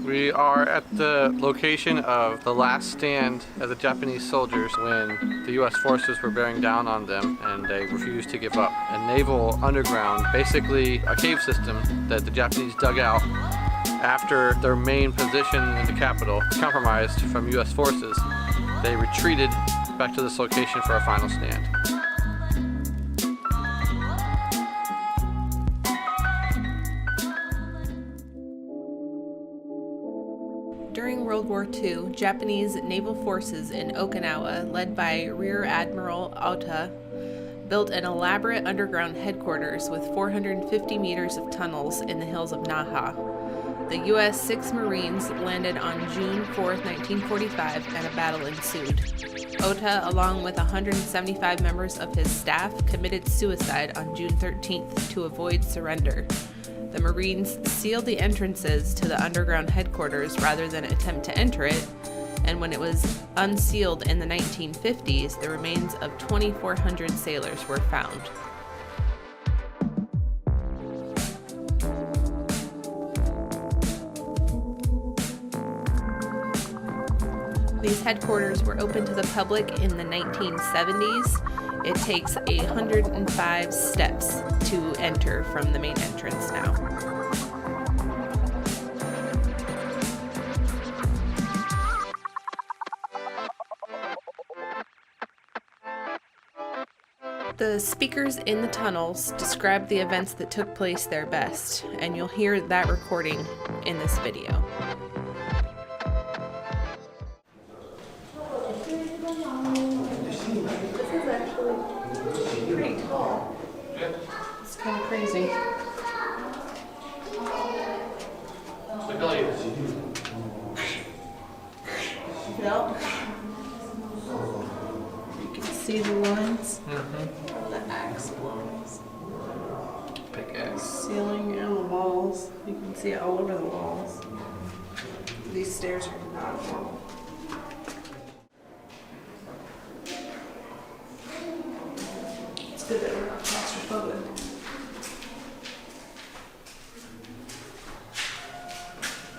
We are at the location of the last stand of the Japanese soldiers when the U.S. forces were bearing down on them and they refused to give up. A naval underground, basically a cave system that the Japanese dug out after their main position in the capital compromised from U.S. forces. They retreated back to this location for a final stand. During World War II, Japanese naval forces in Okinawa, led by Rear Admiral Ota, built an elaborate underground headquarters with 450 meters of tunnels in the hills of Naha. The U.S. 6th Marines landed on June 4, 1945, and a battle ensued. Ota, along with 175 members of his staff, committed suicide on June 13th to avoid surrender. The Marines sealed the entrances to the underground headquarters rather than attempt to enter it, and when it was unsealed in the 1950s, the remains of 2,400 sailors were found. These headquarters were open to the public in the 1970s. It takes 105 steps to enter from the main entrance now. The speakers in the tunnels describe the events that took place there best, and you'll hear that recording in this video. Pretty tall. It's kind of crazy. Yep. You can see the lines. The axe lines. Pickaxe. Ceiling and the walls. You can see it all over the walls. These stairs are not normal. It's good that we're not claustrophobic.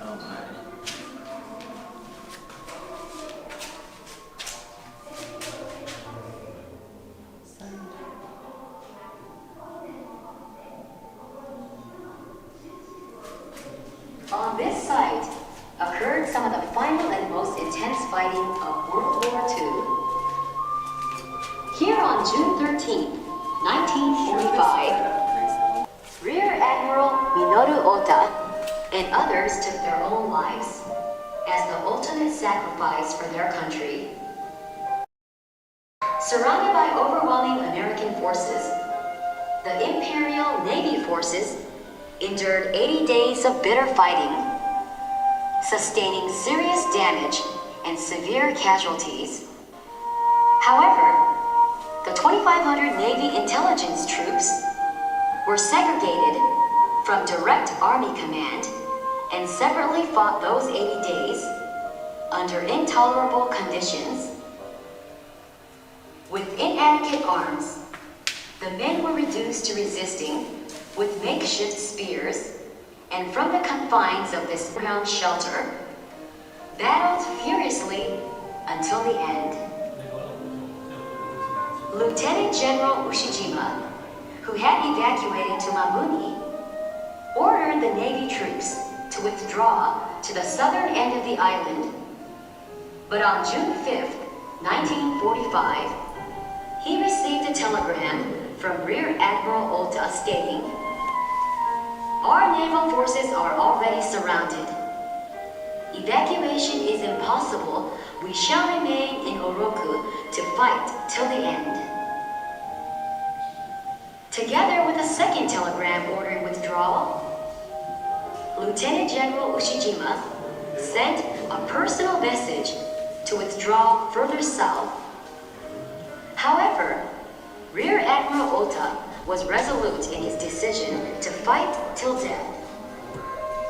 Oh my. On this site occurred some of the final and most intense fighting of World War II. Here on June 13, 1945, Rear Admiral Minoru Ota and others took their own lives as the ultimate sacrifice for their country. Surrounded by overwhelming American forces, the Imperial Navy forces endured 80 days of bitter fighting, sustaining serious damage and severe casualties. However, the 2,500 Navy intelligence troops were segregated from direct Army command and separately fought those 80 days under intolerable conditions. With inadequate arms, the men were reduced to resisting with makeshift spears, and from the confines of this ground shelter, battled furiously until the end. Lieutenant General Ushijima, who had evacuated to Mamuni, ordered the Navy troops to withdraw to the southern end of the island. But on June 5th, 1945, he received a telegram from Rear Admiral Ota stating, "Our naval forces are already surrounded. Evacuation is impossible. We shall remain in Oroku to fight till the end." Together with a second telegram ordering withdrawal, Lieutenant General Ushijima sent a personal message to withdraw further south. However, Rear Admiral Ota was resolute in his decision to fight till death,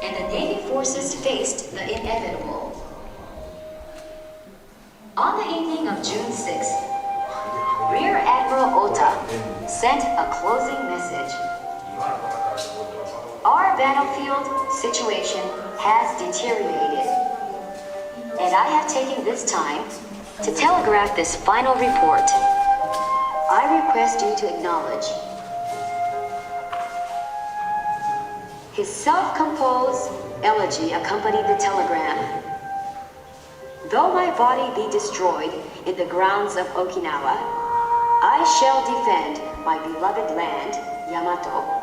and the Navy forces faced the inevitable. On the evening of June 6th, Rear Admiral Ota sent a closing message. "Our battlefield situation has deteriorated, and I have taken this time to telegraph this final report. I request you to acknowledge his self-composed elegy accompanied the telegram. Though my body be destroyed in the grounds of Okinawa, I shall defend my beloved land, Yamato.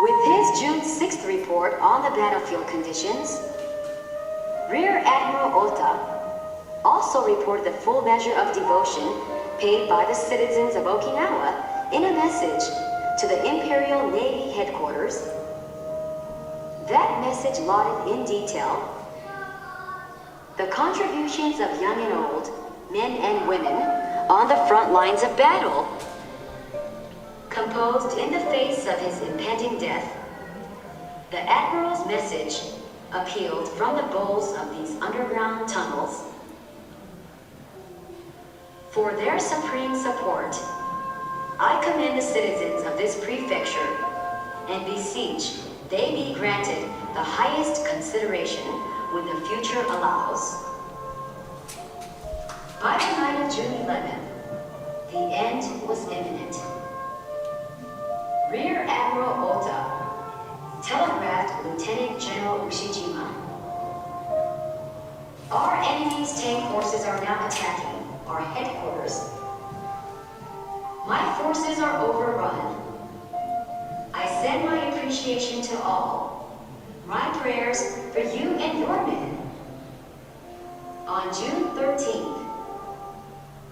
With his June 6th report on the battlefield conditions, Rear Admiral Ota also reported the full measure of devotion paid by the citizens of Okinawa in a message to the Imperial Navy headquarters. That message lauded in detail the contributions of young and old, men and women, on the front lines of battle. Composed in the face of his impending death, the Admiral's message appealed from the bowels of these underground tunnels for their supreme support. I commend the citizens of this prefecture and beseech they be granted the highest consideration when the future allows. By the night of June 11th, the end was imminent. Rear Admiral Ota telegraphed Lieutenant General Ushijima. Our enemy's tank forces are now attacking our headquarters. My forces are overrun. I send my appreciation to all. My prayers for you and your men. On June 13th,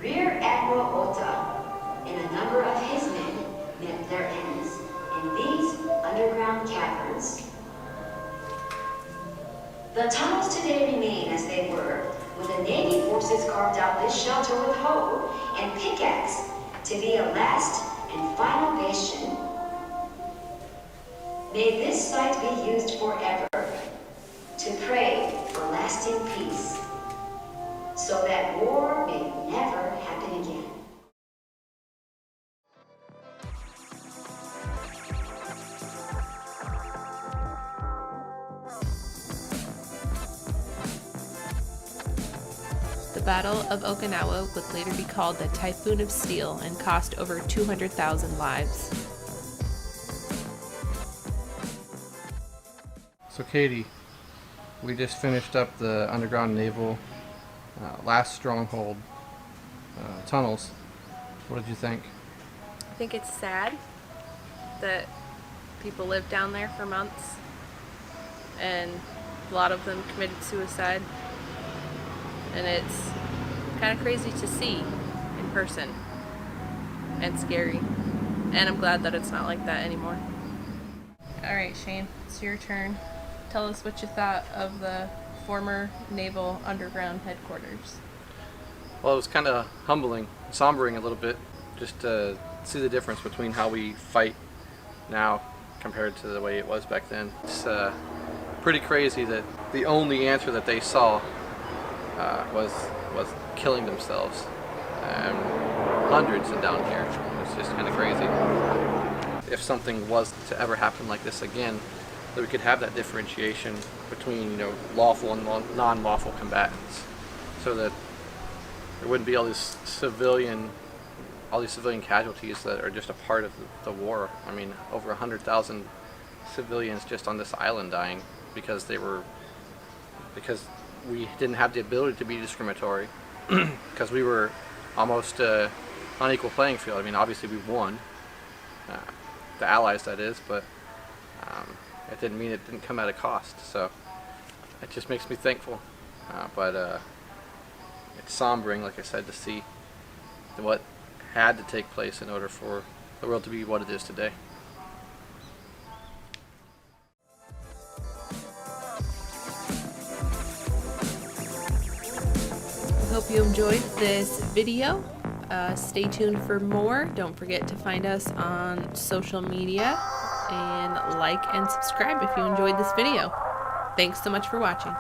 Rear Admiral Ota and a number of his men met their ends in these underground caverns. The tunnels today remain as they were when the Navy forces carved out this shelter with hoe and pickaxe to be a last and final bastion. May this site be used forever to pray for lasting peace, so that war may never happen again. The Battle of Okinawa would later be called the Typhoon of Steel and cost over 200,000 lives. So Katie, we just finished up the underground naval last stronghold tunnels. What did you think? I think it's sad that people lived down there for months and a lot of them committed suicide, and it's kind of crazy to see in person and scary, and I'm glad that it's not like that anymore. Alright Shane, it's your turn. Tell us what you thought of the former naval underground headquarters. Well, it was kind of humbling, sombering a little bit, just to see the difference between how we fight now compared to the way it was back then. It's pretty crazy that the only answer that they saw was killing themselves. Hundreds down here. It's just kind of crazy. If something was to ever happen like this again, that we could have that differentiation between, lawful and non-lawful combatants, so that there wouldn't be all these civilian casualties that are just a part of the war. I mean, over 100,000 civilians just on this island dying because we didn't have the ability to be discriminatory, because we were almost on equal playing field. I mean, obviously we won, the Allies that is, but it didn't mean it didn't come at a cost. So it just makes me thankful, but it's sombering, like I said, to see what had to take place in order for the world to be what it is today. I hope you enjoyed this video. Stay tuned for more. Don't forget to find us on social media and like and subscribe if you enjoyed this video. Thanks so much for watching.